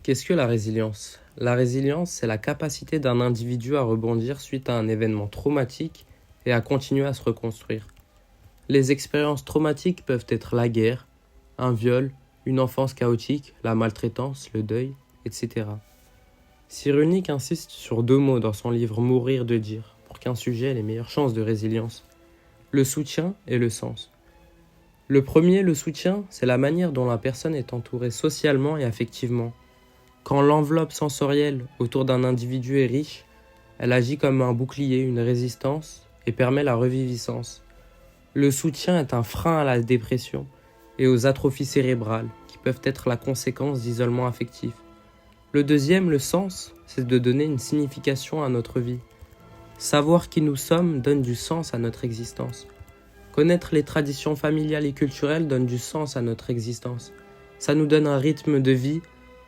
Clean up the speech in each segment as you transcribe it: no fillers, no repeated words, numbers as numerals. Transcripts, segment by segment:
Qu'est-ce que la résilience? La résilience, c'est la capacité d'un individu à rebondir suite à un événement traumatique et à continuer à se reconstruire. Les expériences traumatiques peuvent être la guerre, un viol, une enfance chaotique, la maltraitance, le deuil, etc. Cyrulnik insiste sur deux mots dans son livre Mourir de dire, pour qu'un sujet ait les meilleures chances de résilience: le soutien et le sens. Le premier, le soutien, c'est la manière dont la personne est entourée socialement et affectivement. Quand l'enveloppe sensorielle autour d'un individu est riche, elle agit comme un bouclier, une résistance, et permet la reviviscence. Le soutien est un frein à la dépression et aux atrophies cérébrales, qui peuvent être la conséquence d'isolement affectif. Le deuxième, le sens, c'est de donner une signification à notre vie. Savoir qui nous sommes donne du sens à notre existence. Connaître les traditions familiales et culturelles donne du sens à notre existence. Ça nous donne un rythme de vie,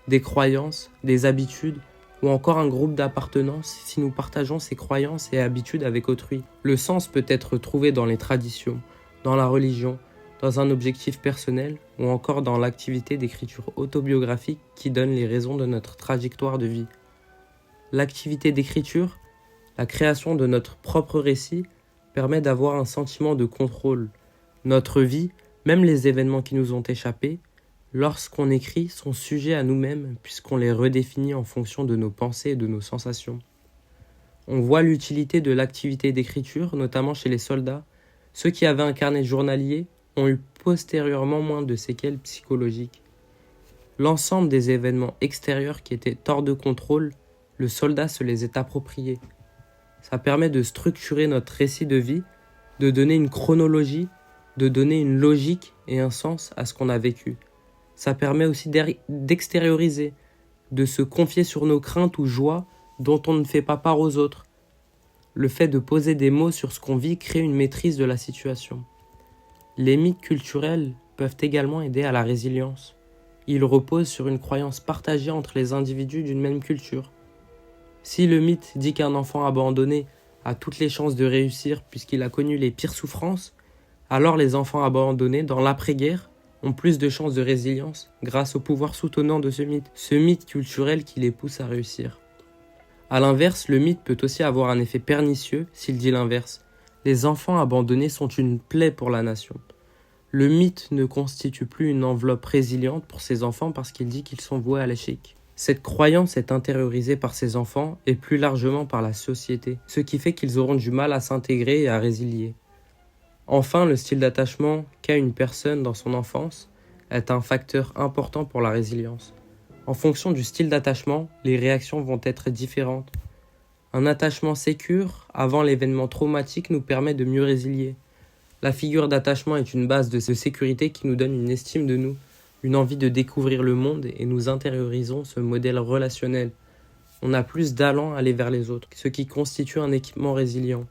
des croyances, des habitudes, ou encore un groupe d'appartenance si nous partageons ces croyances et habitudes avec autrui. Le sens peut être trouvé dans les traditions, dans la religion, dans un objectif personnel, ou encore dans l'activité d'écriture autobiographique qui donne les raisons de notre trajectoire de vie. L'activité d'écriture, la création de notre propre récit, permet d'avoir un sentiment de contrôle. Notre vie, même les événements qui nous ont échappé, lorsqu'on écrit, sont sujets à nous-mêmes puisqu'on les redéfinit en fonction de nos pensées et de nos sensations. On voit l'utilité de l'activité d'écriture, notamment chez les soldats. Ceux qui avaient un carnet journalier ont eu postérieurement moins de séquelles psychologiques. L'ensemble des événements extérieurs qui étaient hors de contrôle, le soldat se les est appropriés. Ça permet de structurer notre récit de vie, de donner une chronologie, de donner une logique et un sens à ce qu'on a vécu. Ça permet aussi d'extérioriser, de se confier sur nos craintes ou joies dont on ne fait pas part aux autres. Le fait de poser des mots sur ce qu'on vit crée une maîtrise de la situation. Les mythes culturels peuvent également aider à la résilience. Ils reposent sur une croyance partagée entre les individus d'une même culture. Si le mythe dit qu'un enfant abandonné a toutes les chances de réussir puisqu'il a connu les pires souffrances, alors les enfants abandonnés dans l'après-guerre ont plus de chances de résilience grâce au pouvoir soutenant de ce mythe culturel qui les pousse à réussir. A l'inverse, le mythe peut aussi avoir un effet pernicieux s'il dit l'inverse. Les enfants abandonnés sont une plaie pour la nation. Le mythe ne constitue plus une enveloppe résiliente pour ces enfants parce qu'il dit qu'ils sont voués à l'échec. Cette croyance est intériorisée par ces enfants et plus largement par la société, ce qui fait qu'ils auront du mal à s'intégrer et à résilier. Enfin, le style d'attachement qu'a une personne dans son enfance est un facteur important pour la résilience. En fonction du style d'attachement, les réactions vont être différentes. Un attachement sécure avant l'événement traumatique nous permet de mieux résilier. La figure d'attachement est une base de sécurité qui nous donne une estime de nous, une envie de découvrir le monde et nous intériorisons ce modèle relationnel. On a plus d'allant à aller vers les autres, ce qui constitue un équipement résilient.